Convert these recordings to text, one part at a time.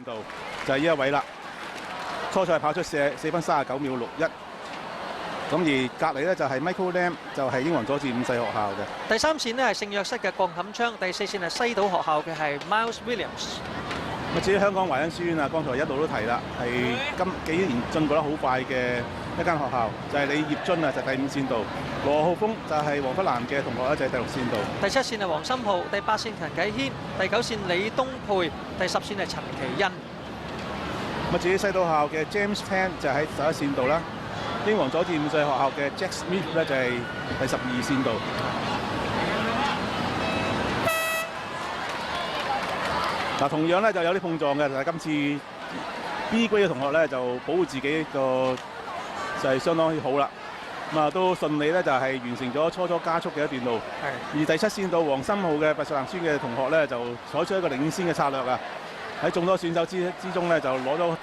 度就係呢一位啦。初賽跑出4分39秒61。咁而隔離咧就係 Michael Lam， 就係英皇佐治五世學校嘅。第3線呢係聖約瑟嘅郭錦昌，第4線係西島學校嘅係 Miles Williams。至於香港華恩書院啊，剛才一路都提啦，係今幾年進步得好快嘅一間學校，就係李業津啊，就第5線度；羅浩峰就係黃福南嘅同學咧，就係第6線度。第7線係黃心浩，第8線陳啟軒，第9線李東沛，第10線係陳其欣。至於西島學校嘅 James Tan 就喺11線度啦。英皇佐治五世學校嘅 Jack Smith 咧就係第12線度。嗱，同樣咧就有啲碰撞嘅，但係今次 B 區嘅同學咧就保護自己個就係相當之好啦。都順利咧就係完成咗初加速嘅一段路。而第7線度黃心浩嘅拔萃男書嘅同學咧就採取一個領先嘅策略啊！喺眾多選手之中咧，就攞咗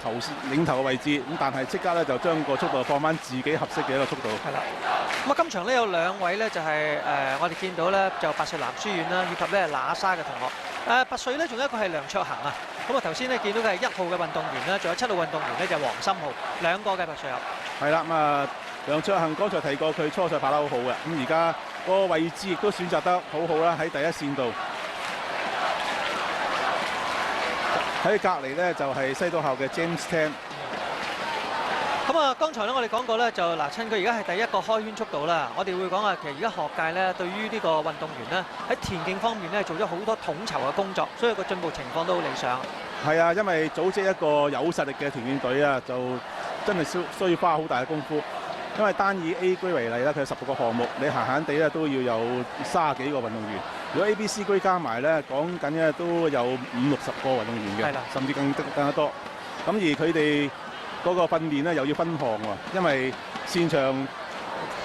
領頭嘅位置，咁但係即刻咧就將個速度放翻自己合適嘅一個速度。係啦。今場咧有2位咧就係我哋見到咧就拔萃男書院啦，以及咧喇沙嘅同學。拔萃咧仲有一個係梁卓恆啊。頭先咧見到嘅係1號嘅運動員啦，仲有7號運動員咧就係黃心浩，2個嘅拔萃入。係啦，梁卓恆剛才提過佢初賽跑得好好嘅，咁而家個位置亦都選擇得好好啦，喺第1線度。喺隔離咧就係西島校嘅 James Tan。剛才咧我哋講過咧就嗱，趁佢而家係第1個開圈速度啦，我哋會講其實而家學界咧對於呢個運動員咧喺田徑方面咧做咗好多統籌嘅工作，所以個進步情況都好理想。係啊，因為組織一個有實力嘅田徑隊啊，就真係需要花好大嘅功夫。因為單以 A 區為例啦，佢有16個項目，你閒地咧都要有30幾個運動員。如果 A、B、C 區加埋咧，講緊咧都有50-60個運動員嘅，甚至更加多。咁而佢哋嗰個訓練咧又要分項喎，因為擅長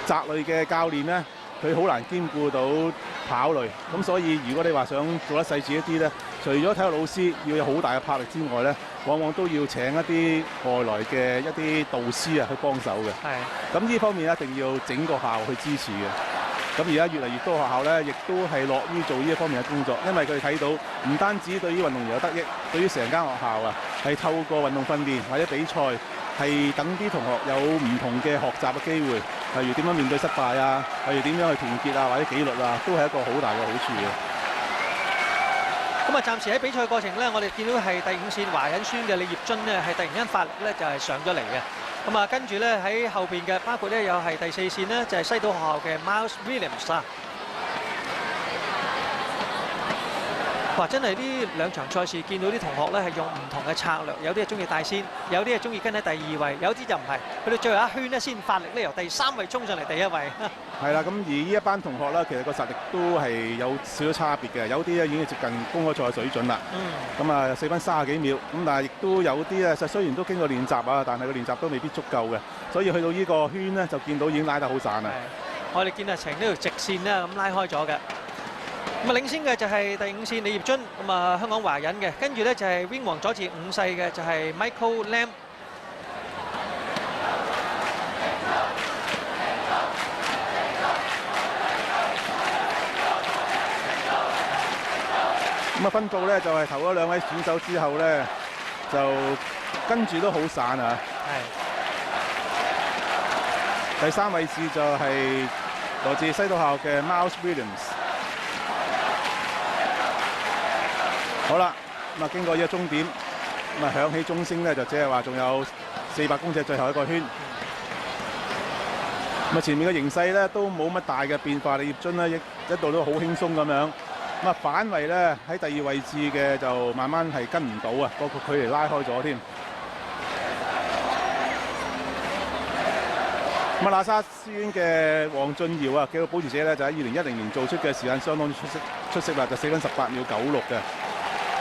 擲類嘅教練咧，佢好難兼顧到跑類。咁所以如果你話想做得細緻一啲咧，除咗體育老師要有好大嘅魄力之外咧，往往都要請一啲外來嘅一啲導師啊去幫手嘅。咁呢方面一定要整個校去支持嘅。咁而家越嚟越多學校咧，亦都係樂於做呢一方面嘅工作，因為佢哋睇到唔單止對於運動員有得益，對於成間學校啊，係透過運動訓練或者比賽，係等啲同學有唔同嘅學習嘅機會，例如點樣面對失敗啊，例如點樣去團結啊，或者紀律啊，都係一個好大嘅好處嘅。暫時喺比賽過程咧，我哋見到係第5線華仁書院嘅李業津咧，係突然間發力咧就係上咗嚟嘅。跟住咧喺後邊嘅包括咧有係第4線咧就係西島學校嘅 Miles Williams 啊。哇！真係呢2場賽事見到啲同學咧係用唔同嘅策略，有啲係中意帶先，有啲係中意跟喺第2位，有啲就唔係，去到最後一圈咧先發力咧由第3位衝上嚟第1位。係啦，咁而呢一班同學咧，其實個實力都係有少少差別嘅，有啲咧已經接近公開賽嘅水準啦。4分30幾秒，咁但係亦都有啲咧，雖然都經過練習啊，但係個練習都未必足夠嘅，所以去到呢個圈咧就見到已經拉得好散啦。我哋見阿程呢條直線咧咁拉開咗嘅。領先嘅就係第5線李業津，香港華仁嘅，跟住咧就係英皇佐治5世嘅就係 Michael Lam。分組咧就係頭嗰2位選手之後咧，就跟住都好散啊。第3位置就係來自西島校嘅 Miles Williams。好啦，經過呢個終點，響起鐘聲咧，就即係話仲有400公尺最後一個圈。前面嘅形勢咧都冇乜大嘅變化，李業津咧一度都好輕鬆咁樣。反為咧喺第2位置嘅就慢慢係跟唔到啊，個距離拉開咗添。喇沙書院嘅黃俊堯啊，紀錄保持者咧就喺2010年做出嘅時間相當出色啦，就4分18秒96嘅。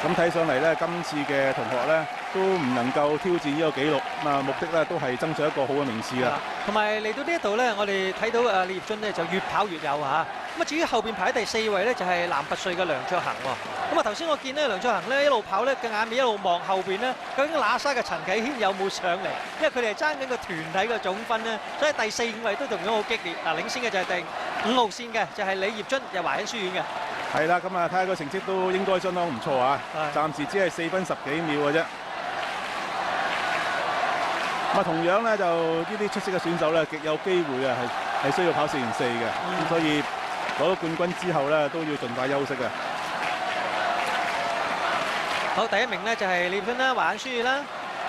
咁睇上嚟咧，今次嘅同學咧都唔能夠挑戰呢個紀錄，目的咧都係爭取一個好嘅名次啦。同埋嚟到呢一度咧，我哋睇到李業津咧就越跑越有嚇。至於後邊排喺第4位咧，就係男拔萃嘅梁卓恆喎。頭先我見咧梁卓恆咧一路跑咧嘅眼尾一路望後邊咧，究竟喇沙嘅陳啟軒有冇上嚟？因為佢哋係爭緊個團體嘅總分咧，所以第4、5位都同樣好激烈。領先嘅就係第5號線嘅，就係李業津，又華仁書院嘅。係啦，睇下個成績都應該相當唔錯啊！暫時只係4分10幾秒嘅啫。咁啊，同樣咧就呢啲出色嘅選手咧，極有機會啊係需要跑4.4嘅，咁所以攞到冠軍之後咧，都要盡快休息嘅。好，第一名咧就係李芬啦，華眼舒爾啦。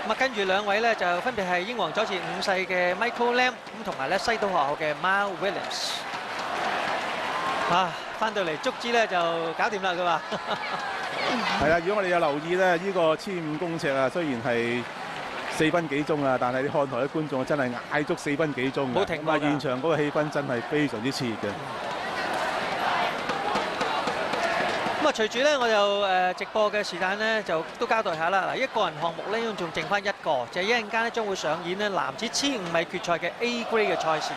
咁啊，跟住兩位咧就分別係英皇佐治5世嘅 Michael Lam， 咁同埋咧西島學校嘅 Mal Williams。啊，翻到嚟足之咧就搞掂啦，佢話。係啊，如果我哋有留意咧，呢個1500公尺啊，雖然係4分幾鐘啊，但係你看台嘅觀眾真係嗌足4分幾鐘。冇停過㗎。現場嗰個氣氛真係非常之熾熱嘅。咁啊，隨住咧我就直播嘅時間咧就都交代下啦。嗱，一個人項目咧仲剩翻一個，就係一陣間咧將會上演咧男子1500米決賽嘅 A grade 嘅賽事。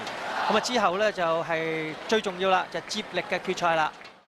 咁啊之後咧就係最重要啦，就係接力嘅決賽啦。